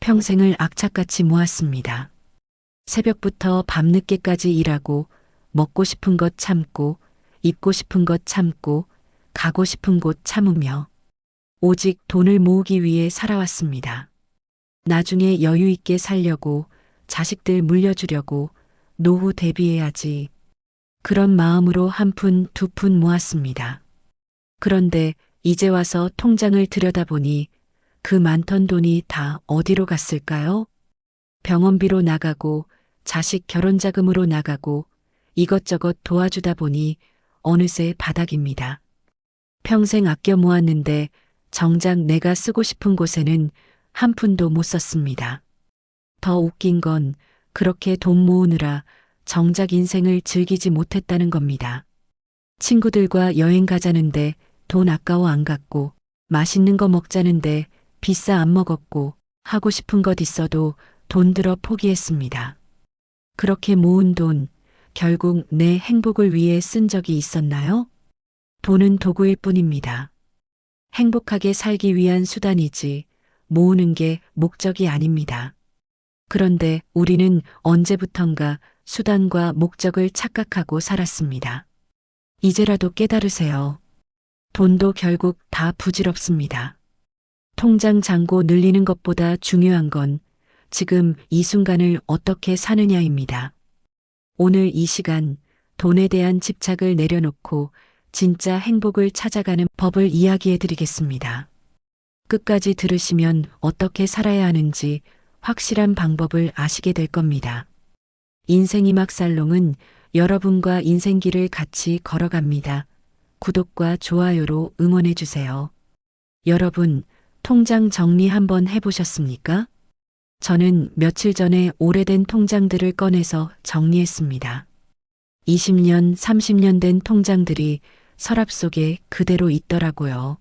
평생을 악착같이 모았습니다. 새벽부터 밤늦게까지 일하고 먹고 싶은 것 참고 입고 싶은 것 참고 가고 싶은 곳 참으며 오직 돈을 모으기 위해 살아왔습니다. 나중에 여유 있게 살려고 자식들 물려주려고 노후 대비해야지. 그런 마음으로 한 푼, 두 푼 모았습니다. 그런데 이제 와서 통장을 들여다보니 그 많던 돈이 다 어디로 갔을까요? 병원비로 나가고 자식 결혼 자금으로 나가고 이것저것 도와주다 보니 어느새 바닥입니다. 평생 아껴 모았는데 정작 내가 쓰고 싶은 곳에는 한 푼도 못 썼습니다. 더 웃긴 건 그렇게 돈 모으느라 정작 인생을 즐기지 못했다는 겁니다. 친구들과 여행 가자는데 돈 아까워 안 갔고, 맛있는 거 먹자는데 비싸 안 먹었고, 하고 싶은 것 있어도 돈 들어 포기했습니다. 그렇게 모은 돈, 결국 내 행복을 위해 쓴 적이 있었나요? 돈은 도구일 뿐입니다. 행복하게 살기 위한 수단이지, 모으는 게 목적이 아닙니다. 그런데 우리는 언제부턴가 수단과 목적을 착각하고 살았습니다. 이제라도 깨달으세요. 돈도 결국 다 부질없습니다. 통장 잔고 늘리는 것보다 중요한 건 지금 이 순간을 어떻게 사느냐입니다. 오늘 이 시간 돈에 대한 집착을 내려놓고 진짜 행복을 찾아가는 법을 이야기해 드리겠습니다. 끝까지 들으시면 어떻게 살아야 하는지 확실한 방법을 아시게 될 겁니다. 인생이막 살롱은 여러분과 인생길을 같이 걸어갑니다. 구독과 좋아요로 응원해 주세요. 여러분, 통장 정리 한번 해보셨습니까? 저는 며칠 전에 오래된 통장들을 꺼내서 정리했습니다. 20년, 30년 된 통장들이 서랍 속에 그대로 있더라고요.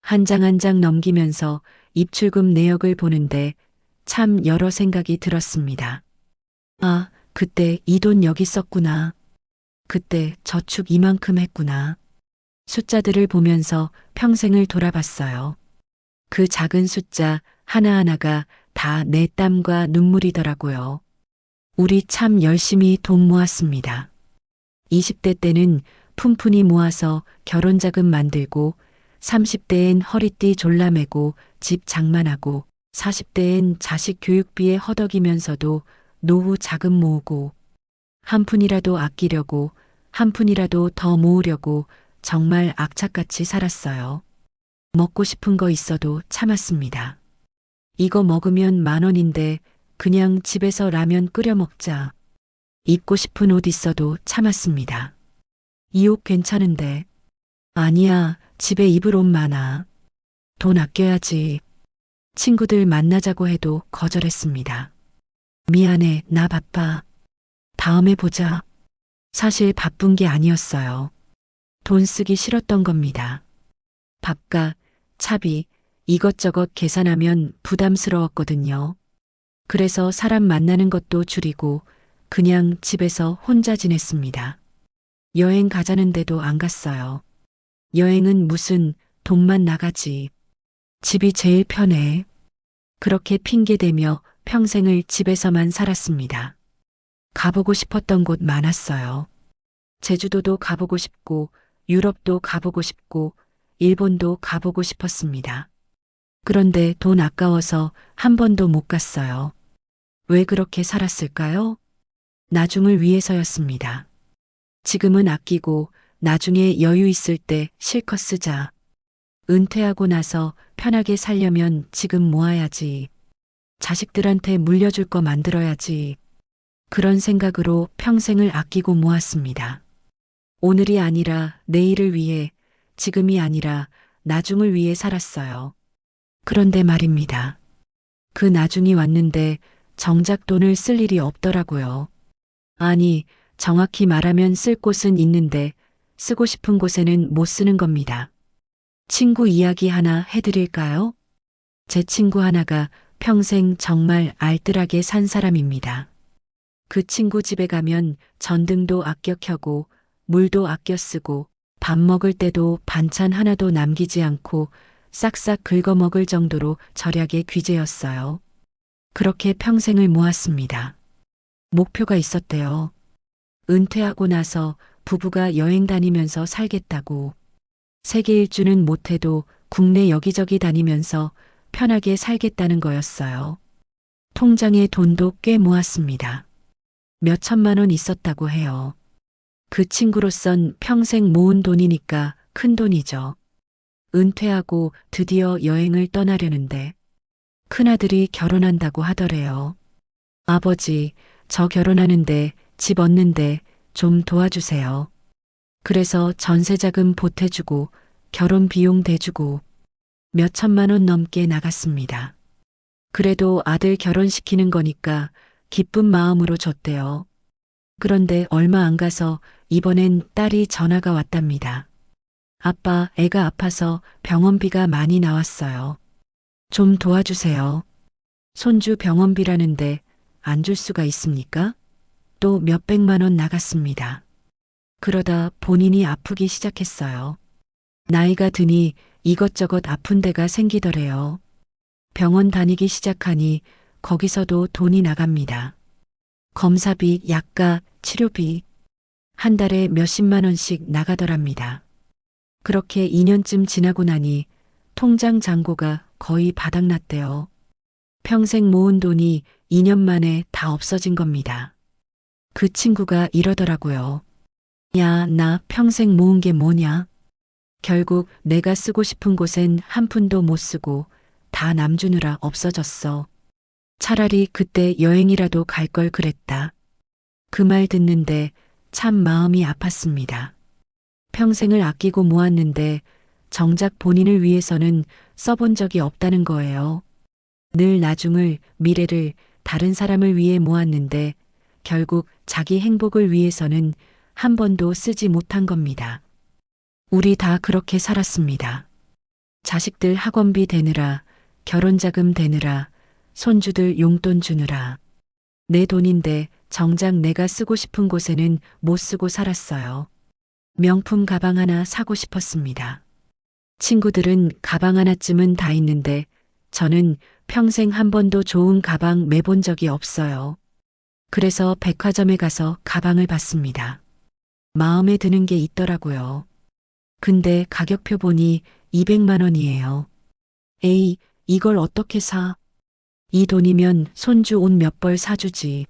한 장 한 장 넘기면서 입출금 내역을 보는데 참 여러 생각이 들었습니다. 아, 그때 이 돈 여기 썼구나. 그때 저축 이만큼 했구나. 숫자들을 보면서 평생을 돌아봤어요. 그 작은 숫자 하나하나가 다 내 땀과 눈물이더라고요. 우리 참 열심히 돈 모았습니다. 20대 때는 푼푼히 모아서 결혼 자금 만들고 30대엔 허리띠 졸라매고 집 장만하고 40대엔 자식 교육비에 허덕이면서도 노후 자금 모으고 한 푼이라도 아끼려고 한 푼이라도 더 모으려고 정말 악착같이 살았어요. 먹고 싶은 거 있어도 참았습니다. 이거 먹으면 10,000원인데 그냥 집에서 라면 끓여 먹자. 입고 싶은 옷 있어도 참았습니다. 이 옷 괜찮은데. 아니야, 집에 입을 옷 많아. 돈 아껴야지. 친구들 만나자고 해도 거절했습니다. 미안해, 나 바빠. 다음에 보자. 사실 바쁜 게 아니었어요. 돈 쓰기 싫었던 겁니다. 밥값, 차비, 이것저것 계산하면 부담스러웠거든요. 그래서 사람 만나는 것도 줄이고 그냥 집에서 혼자 지냈습니다. 여행 가자는데도 안 갔어요. 여행은 무슨 돈만 나가지. 집이 제일 편해. 그렇게 핑계대며 평생을 집에서만 살았습니다. 가보고 싶었던 곳 많았어요. 제주도도 가보고 싶고 유럽도 가보고 싶고 일본도 가보고 싶었습니다. 그런데 돈 아까워서 한 번도 못 갔어요. 왜 그렇게 살았을까요? 나중을 위해서였습니다. 지금은 아끼고 나중에 여유 있을 때 실컷 쓰자. 은퇴하고 나서 편하게 살려면 지금 모아야지. 자식들한테 물려줄 거 만들어야지. 그런 생각으로 평생을 아끼고 모았습니다. 오늘이 아니라 내일을 위해, 지금이 아니라 나중을 위해 살았어요. 그런데 말입니다. 그 나중이 왔는데 정작 돈을 쓸 일이 없더라고요. 아니, 정확히 말하면 쓸 곳은 있는데 쓰고 싶은 곳에는 못 쓰는 겁니다. 친구 이야기 하나 해드릴까요? 제 친구 하나가 평생 정말 알뜰하게 산 사람입니다. 그 친구 집에 가면 전등도 아껴 켜고 물도 아껴 쓰고 밥 먹을 때도 반찬 하나도 남기지 않고 싹싹 긁어 먹을 정도로 절약의 귀재였어요. 그렇게 평생을 모았습니다. 목표가 있었대요. 은퇴하고 나서 부부가 여행 다니면서 살겠다고. 세계 일주는 못해도 국내 여기저기 다니면서 편하게 살겠다는 거였어요. 통장에 돈도 꽤 모았습니다. 몇 천만 원 있었다고 해요. 그 친구로선 평생 모은 돈이니까 큰 돈이죠. 은퇴하고 드디어 여행을 떠나려는데 큰아들이 결혼한다고 하더래요. 아버지, 저 결혼하는데 집 얻는데 좀 도와주세요. 그래서 전세자금 보태주고 결혼 비용 대주고 몇 천만 원 넘게 나갔습니다. 그래도 아들 결혼시키는 거니까 기쁜 마음으로 줬대요. 그런데 얼마 안 가서 이번엔 딸이 전화가 왔답니다. 아빠, 애가 아파서 병원비가 많이 나왔어요. 좀 도와주세요. 손주 병원비라는데 안 줄 수가 있습니까? 또 몇백만 원 나갔습니다. 그러다 본인이 아프기 시작했어요. 나이가 드니 이것저것 아픈 데가 생기더래요. 병원 다니기 시작하니 거기서도 돈이 나갑니다. 검사비, 약가, 치료비 한 달에 몇십만 원씩 나가더랍니다. 그렇게 2년쯤 지나고 나니 통장 잔고가 거의 바닥났대요. 평생 모은 돈이 2년 만에 다 없어진 겁니다. 그 친구가 이러더라고요. 야, 나 평생 모은 게 뭐냐? 결국 내가 쓰고 싶은 곳엔 한 푼도 못 쓰고 다 남 주느라 없어졌어. 차라리 그때 여행이라도 갈 걸 그랬다. 그 말 듣는데 참 마음이 아팠습니다. 평생을 아끼고 모았는데 정작 본인을 위해서는 써본 적이 없다는 거예요. 늘 나중을, 미래를 다른 사람을 위해 모았는데 결국 자기 행복을 위해서는 한 번도 쓰지 못한 겁니다. 우리 다 그렇게 살았습니다. 자식들 학원비 대느라, 결혼자금 대느라, 손주들 용돈 주느라. 내 돈인데 정작 내가 쓰고 싶은 곳에는 못 쓰고 살았어요. 명품 가방 하나 사고 싶었습니다. 친구들은 가방 하나쯤은 다 있는데 저는 평생 한 번도 좋은 가방 매본 적이 없어요. 그래서 백화점에 가서 가방을 봤습니다. 마음에 드는 게 있더라고요. 근데 가격표 보니 200만 원이에요. 에이, 이걸 어떻게 사? 이 돈이면 손주 옷 몇 벌 사주지.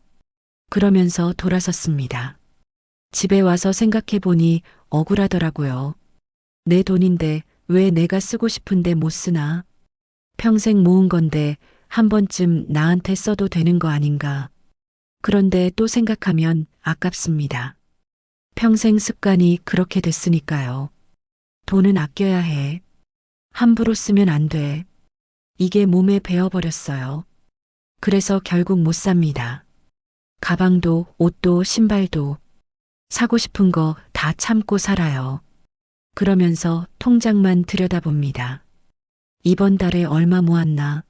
그러면서 돌아섰습니다. 집에 와서 생각해 보니 억울하더라고요. 내 돈인데 왜 내가 쓰고 싶은데 못 쓰나? 평생 모은 건데 한 번쯤 나한테 써도 되는 거 아닌가? 그런데 또 생각하면 아깝습니다. 평생 습관이 그렇게 됐으니까요. 돈은 아껴야 해. 함부로 쓰면 안 돼. 이게 몸에 배어버렸어요. 그래서 결국 못 삽니다. 가방도, 옷도, 신발도 사고 싶은 거 다 참고 살아요. 그러면서 통장만 들여다봅니다. 이번 달에 얼마 모았나?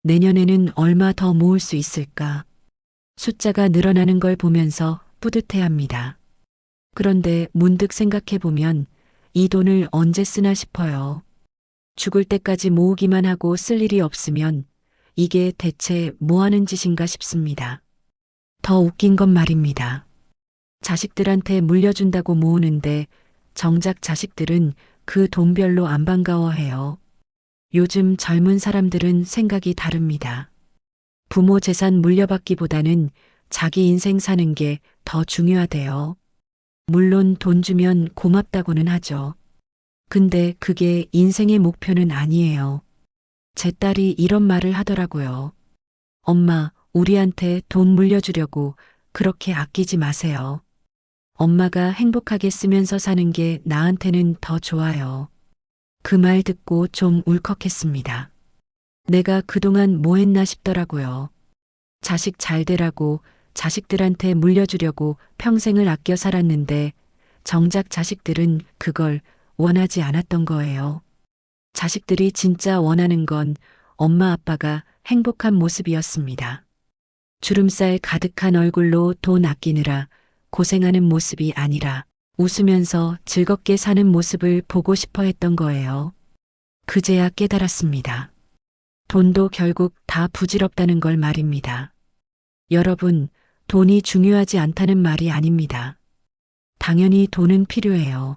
내년에는 얼마 더 모을 수 있을까? 숫자가 늘어나는 걸 보면서 뿌듯해합니다. 그런데 문득 생각해 보면 이 돈을 언제 쓰나 싶어요. 죽을 때까지 모으기만 하고 쓸 일이 없으면 이게 대체 뭐 하는 짓인가 싶습니다. 더 웃긴 건 말입니다. 자식들한테 물려준다고 모으는데 정작 자식들은 그 돈 별로 안 반가워해요. 요즘 젊은 사람들은 생각이 다릅니다. 부모 재산 물려받기보다는 자기 인생 사는 게 더 중요하대요. 물론 돈 주면 고맙다고는 하죠. 근데 그게 인생의 목표는 아니에요. 제 딸이 이런 말을 하더라고요. 엄마, 우리한테 돈 물려주려고 그렇게 아끼지 마세요. 엄마가 행복하게 쓰면서 사는 게 나한테는 더 좋아요. 그 말 듣고 좀 울컥했습니다. 내가 그동안 뭐 했나 싶더라고요. 자식 잘 되라고 자식들한테 물려주려고 평생을 아껴 살았는데 정작 자식들은 그걸 원하지 않았던 거예요. 자식들이 진짜 원하는 건 엄마 아빠가 행복한 모습이었습니다. 주름살 가득한 얼굴로 돈 아끼느라 고생하는 모습이 아니라 웃으면서 즐겁게 사는 모습을 보고 싶어 했던 거예요. 그제야 깨달았습니다. 돈도 결국 다 부질없다는 걸 말입니다. 여러분, 돈이 중요하지 않다는 말이 아닙니다. 당연히 돈은 필요해요.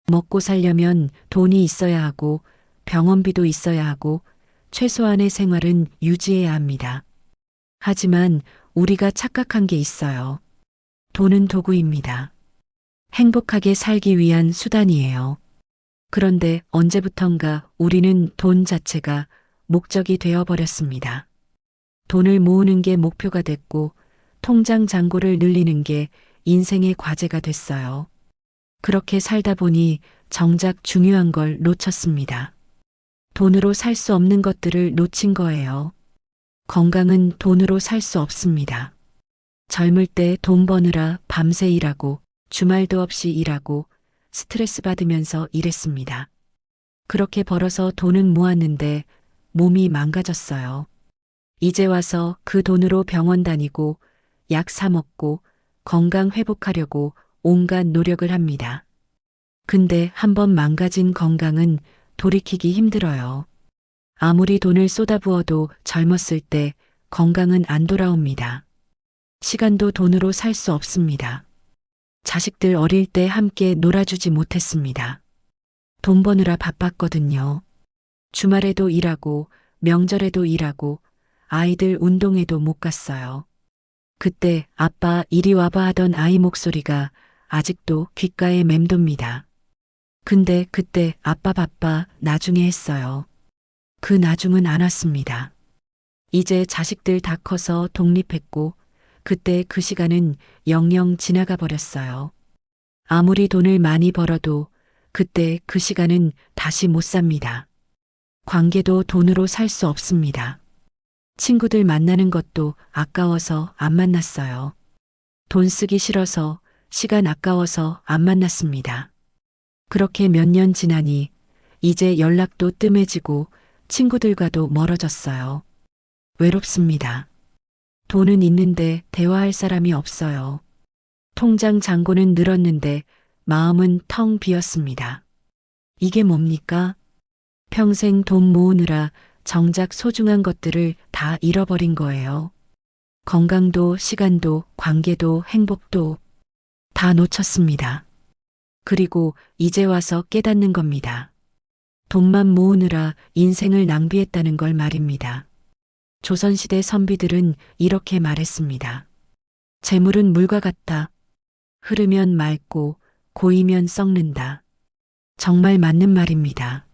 먹고 살려면 돈이 있어야 하고 병원비도 있어야 하고 최소한의 생활은 유지해야 합니다. 하지만 우리가 착각한 게 있어요. 돈은 도구입니다. 행복하게 살기 위한 수단이에요. 그런데 언제부턴가 우리는 돈 자체가 목적이 되어버렸습니다. 돈을 모으는 게 목표가 됐고 통장 잔고를 늘리는 게 인생의 과제가 됐어요. 그렇게 살다 보니 정작 중요한 걸 놓쳤습니다. 돈으로 살 수 없는 것들을 놓친 거예요. 건강은 돈으로 살 수 없습니다. 젊을 때 돈 버느라 밤새 일하고 주말도 없이 일하고 스트레스 받으면서 일했습니다. 그렇게 벌어서 돈은 모았는데 몸이 망가졌어요. 이제 와서 그 돈으로 병원 다니고 약 사 먹고 건강 회복하려고 온갖 노력을 합니다. 근데 한번 망가진 건강은 돌이키기 힘들어요. 아무리 돈을 쏟아부어도 젊었을 때 건강은 안 돌아옵니다. 시간도 돈으로 살 수 없습니다. 자식들 어릴 때 함께 놀아주지 못했습니다. 돈 버느라 바빴거든요. 주말에도 일하고 명절에도 일하고 아이들 운동회도 못 갔어요. 그때 아빠 이리 와봐 하던 아이 목소리가 아직도 귓가에 맴돕니다. 근데 그때 아빠 바빠 나중에 했어요. 그 나중은 안 왔습니다. 이제 자식들 다 커서 독립했고 그때 그 시간은 영영 지나가 버렸어요. 아무리 돈을 많이 벌어도 그때 그 시간은 다시 못 삽니다. 관계도 돈으로 살 수 없습니다. 친구들 만나는 것도 아까워서 안 만났어요. 돈 쓰기 싫어서 시간 아까워서 안 만났습니다. 그렇게 몇 년 지나니 이제 연락도 뜸해지고 친구들과도 멀어졌어요. 외롭습니다. 돈은 있는데 대화할 사람이 없어요. 통장 잔고는 늘었는데 마음은 텅 비었습니다. 이게 뭡니까? 평생 돈 모으느라 정작 소중한 것들을 다 잃어버린 거예요. 건강도 시간도 관계도 행복도 다 놓쳤습니다. 그리고 이제 와서 깨닫는 겁니다. 돈만 모으느라 인생을 낭비했다는 걸 말입니다. 조선시대 선비들은 이렇게 말했습니다. 재물은 물과 같다. 흐르면 맑고 고이면 썩는다. 정말 맞는 말입니다.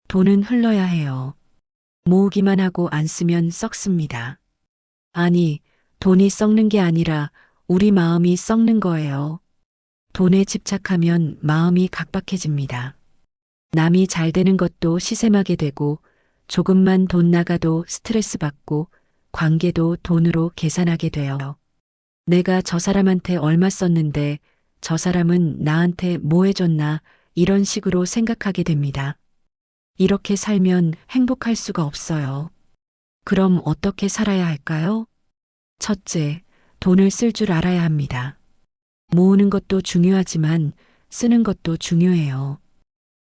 돈은 흘러야 해요. 모으기만 하고 안 쓰면 썩습니다. 아니, 돈이 썩는 게 아니라 우리 마음이 썩는 거예요. 돈에 집착하면 마음이 각박해집니다. 남이 잘 되는 것도 시샘하게 되고 조금만 돈 나가도 스트레스 받고 관계도 돈으로 계산하게 돼요. 내가 저 사람한테 얼마 썼는데 저 사람은 나한테 뭐 해줬나 이런 식으로 생각하게 됩니다. 이렇게 살면 행복할 수가 없어요. 그럼 어떻게 살아야 할까요? 첫째, 돈을 쓸 줄 알아야 합니다. 모으는 것도 중요하지만 쓰는 것도 중요해요.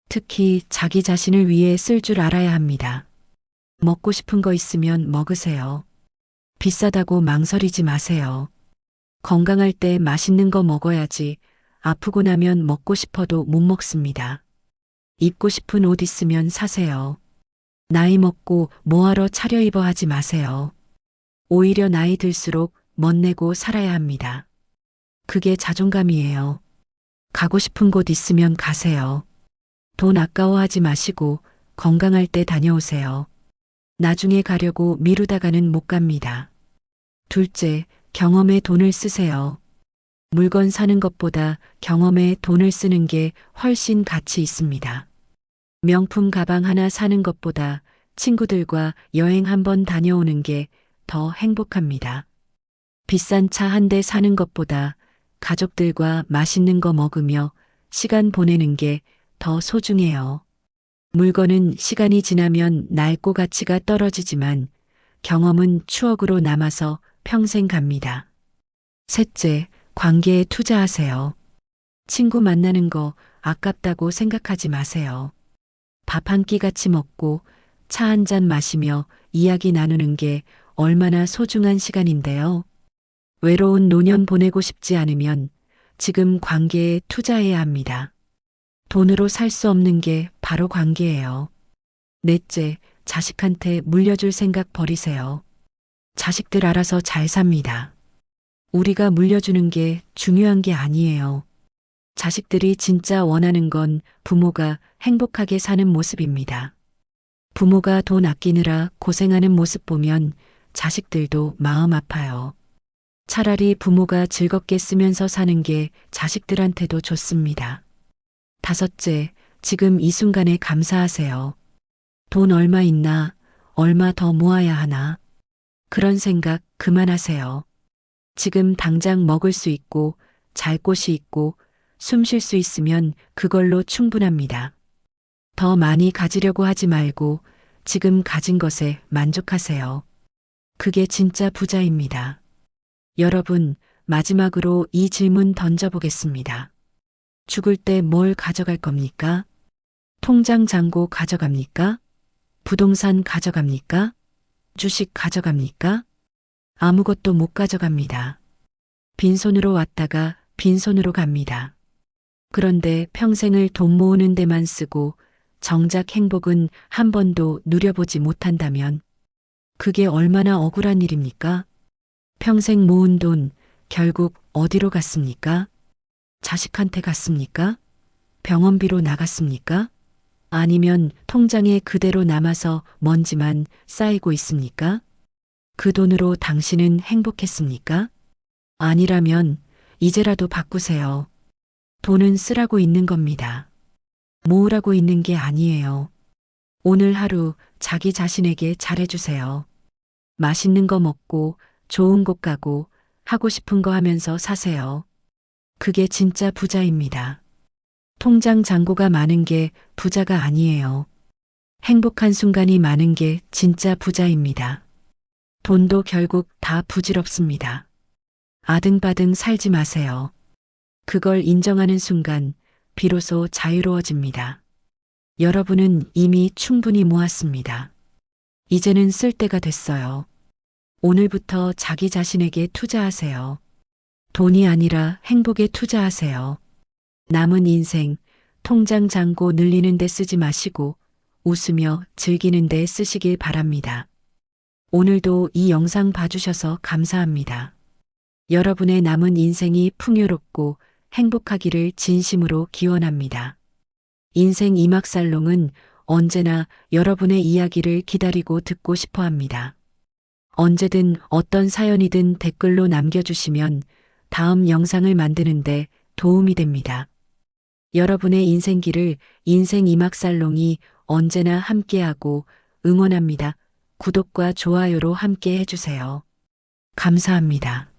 특히 자기 자신을 위해 쓸 줄 알아야 합니다. 먹고 싶은 거 있으면 먹으세요. 비싸다고 망설이지 마세요. 건강할 때 맛있는 거 먹어야지 아프고 나면 먹고 싶어도 못 먹습니다. 입고 싶은 옷 있으면 사세요. 나이 먹고 뭐하러 차려입어 하지 마세요. 오히려 나이 들수록 멋내고 살아야 합니다. 그게 자존감이에요. 가고 싶은 곳 있으면 가세요. 돈 아까워하지 마시고 건강할 때 다녀오세요. 나중에 가려고 미루다가는 못 갑니다. 둘째, 경험에 돈을 쓰세요. 물건 사는 것보다 경험에 돈을 쓰는 게 훨씬 가치 있습니다. 명품 가방 하나 사는 것보다 친구들과 여행 한번 다녀오는 게 더 행복합니다. 비싼 차 한 대 사는 것보다 가족들과 맛있는 거 먹으며 시간 보내는 게 더 소중해요. 물건은 시간이 지나면 낡고 가치가 떨어지지만 경험은 추억으로 남아서 평생 갑니다. 셋째, 관계에 투자하세요. 친구 만나는 거 아깝다고 생각하지 마세요. 밥 한 끼 같이 먹고 차 한 잔 마시며 이야기 나누는 게 얼마나 소중한 시간인데요. 외로운 노년 보내고 싶지 않으면 지금 관계에 투자해야 합니다. 돈으로 살 수 없는 게 바로 관계예요. 넷째, 자식한테 물려줄 생각 버리세요. 자식들 알아서 잘 삽니다. 우리가 물려주는 게 중요한 게 아니에요. 자식들이 진짜 원하는 건 부모가 행복하게 사는 모습입니다. 부모가 돈 아끼느라 고생하는 모습 보면 자식들도 마음 아파요. 차라리 부모가 즐겁게 쓰면서 사는 게 자식들한테도 좋습니다. 다섯째, 지금 이 순간에 감사하세요. 돈 얼마 있나, 얼마 더 모아야 하나. 그런 생각 그만하세요. 지금 당장 먹을 수 있고, 잘 곳이 있고, 숨 쉴 수 있으면 그걸로 충분합니다. 더 많이 가지려고 하지 말고 지금 가진 것에 만족하세요. 그게 진짜 부자입니다. 여러분, 마지막으로 이 질문 던져보겠습니다. 죽을 때 뭘 가져갈 겁니까? 통장 잔고 가져갑니까? 부동산 가져갑니까? 주식 가져갑니까? 아무것도 못 가져갑니다. 빈손으로 왔다가 빈손으로 갑니다. 그런데 평생을 돈 모으는 데만 쓰고 정작 행복은 한 번도 누려보지 못한다면 그게 얼마나 억울한 일입니까? 평생 모은 돈 결국 어디로 갔습니까? 자식한테 갔습니까? 병원비로 나갔습니까? 아니면 통장에 그대로 남아서 먼지만 쌓이고 있습니까? 그 돈으로 당신은 행복했습니까? 아니라면 이제라도 바꾸세요. 돈은 쓰라고 있는 겁니다. 모으라고 있는 게 아니에요. 오늘 하루 자기 자신에게 잘해주세요. 맛있는 거 먹고 좋은 곳 가고 하고 싶은 거 하면서 사세요. 그게 진짜 부자입니다. 통장 잔고가 많은 게 부자가 아니에요. 행복한 순간이 많은 게 진짜 부자입니다. 돈도 결국 다 부질없습니다. 아등바등 살지 마세요. 그걸 인정하는 순간 비로소 자유로워집니다. 여러분은 이미 충분히 모았습니다. 이제는 쓸 때가 됐어요. 오늘부터 자기 자신에게 투자하세요. 돈이 아니라 행복에 투자하세요. 남은 인생 통장 잔고 늘리는 데 쓰지 마시고 웃으며 즐기는 데 쓰시길 바랍니다. 오늘도 이 영상 봐주셔서 감사합니다. 여러분의 남은 인생이 풍요롭고 행복하기를 진심으로 기원합니다. 인생 이막살롱은 언제나 여러분의 이야기를 기다리고 듣고 싶어 합니다. 언제든 어떤 사연이든 댓글로 남겨주시면 다음 영상을 만드는데 도움이 됩니다. 여러분의 인생길을 인생 이막살롱이 언제나 함께하고 응원합니다. 구독과 좋아요로 함께 해주세요. 감사합니다.